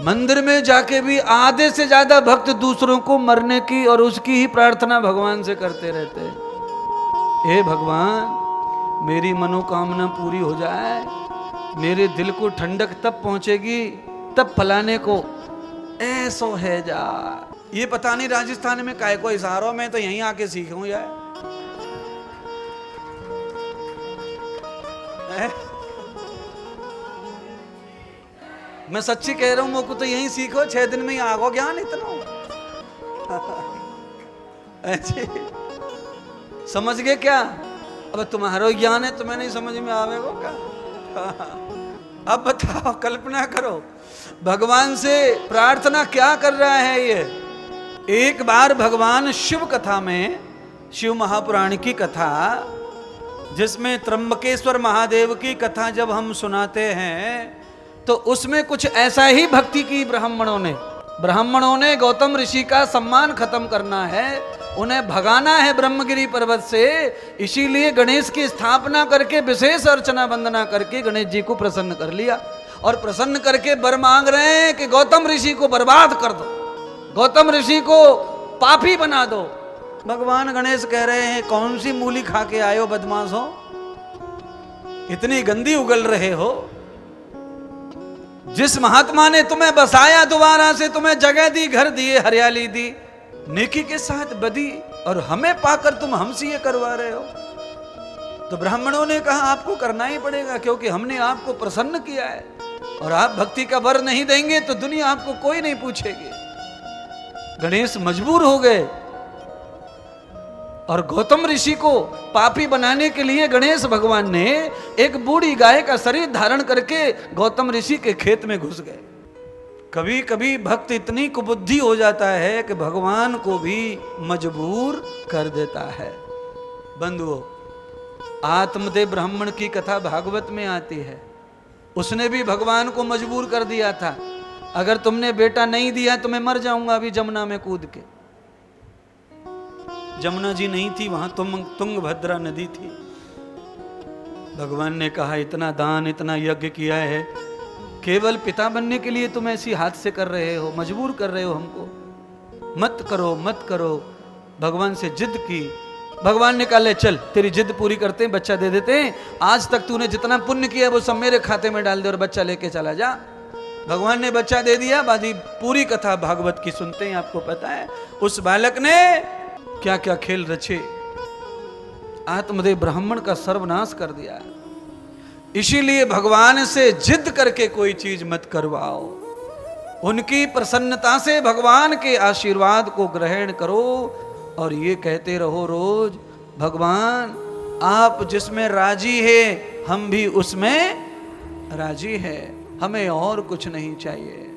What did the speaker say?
मंदिर में जाके भी आधे से ज्यादा भक्त दूसरों को मरने की और उसकी ही प्रार्थना भगवान से करते रहते हैं। हे भगवान, मेरी मनोकामना पूरी हो जाए, मेरे दिल को ठंडक तब पहुंचेगी तब फलाने को ऐसो है जा। ये पता नहीं राजस्थान में काय को इशारों में, तो यहीं आके सीखूं यार। मैं सच्ची कह रहा हूं, मोको तो यहीं सीखो, 6 दिन में ही आगो ज्ञान इतना। समझ गए क्या? अब तुम्हारा ज्ञान है, तुम्हें नहीं समझ में आवेगा क्या? अब बताओ, कल्पना करो, भगवान से प्रार्थना क्या कर रहा है ये। एक बार भगवान शिव कथा में, शिव महापुराण की कथा, जिसमें त्र्यंबकेश्वर महादेव की कथा जब हम सुनाते हैं, तो उसमें कुछ ऐसा ही भक्ति की ब्राह्मणों ने गौतम ऋषि का सम्मान खत्म करना है, उन्हें भगाना है ब्रह्मगिरी पर्वत से। इसीलिए गणेश की स्थापना करके विशेष अर्चना वंदना करके गणेश जी को प्रसन्न कर लिया, और प्रसन्न करके वर मांग रहे हैं कि गौतम ऋषि को बर्बाद कर दो, गौतम ऋषि को पापी बना दो। भगवान गणेश कह रहे हैं, कौन सी मूली खा के आए हो बदमाश हो, इतनी गंदी उगल रहे हो। जिस महात्मा ने तुम्हें बसाया, दोबारा से तुम्हें जगह दी, घर दिए, हरियाली दी, नेकी के साथ बदी, और हमें पाकर तुम हमसे ये करवा रहे हो। तो ब्राह्मणों ने कहा, आपको करना ही पड़ेगा, क्योंकि हमने आपको प्रसन्न किया है, और आप भक्ति का वर नहीं देंगे तो दुनिया आपको कोई नहीं पूछेगी। गणेश मजबूर हो गए, और गौतम ऋषि को पापी बनाने के लिए गणेश भगवान ने एक बूढ़ी गाय का शरीर धारण करके गौतम ऋषि के खेत में घुस गए। कभी कभी भक्त इतनी कुबुद्धि हो जाता है कि भगवान को भी मजबूर कर देता है। बंधुओं, आत्मदेव ब्राह्मण की कथा भागवत में आती है, उसने भी भगवान को मजबूर कर दिया था, अगर तुमने बेटा नहीं दिया तो मैं मर जाऊंगा अभी जमुना में कूद के। जमुना जी नहीं थी वहां, तुंगभद्रा नदी थी। भगवान ने कहा, इतना दान, इतना यज्ञ किया है, केवल पिता बनने के लिए तुम ऐसी हाथ से कर रहे हो, मजबूर कर रहे हो हमको, मत करो मत करो। भगवान से जिद की, भगवान ने कहा, ले चल, तेरी जिद पूरी करते हैं, बच्चा दे देते हैं। आज तक तूने जितना पुण्य किया वो सब मेरे खाते में डाल दे और बच्चा लेके चला जा। भगवान ने बच्चा दे दिया। बाजी पूरी कथा भागवत की सुनते हैं, आपको पता है उस बालक ने क्या क्या खेल रचे, आत्मदेव ब्राह्मण का सर्वनाश कर दिया। इसीलिए भगवान से जिद करके कोई चीज मत करवाओ, उनकी प्रसन्नता से भगवान के आशीर्वाद को ग्रहण करो, और ये कहते रहो रोज, भगवान आप जिसमें राजी है हम भी उसमें राजी है, हमें और कुछ नहीं चाहिए।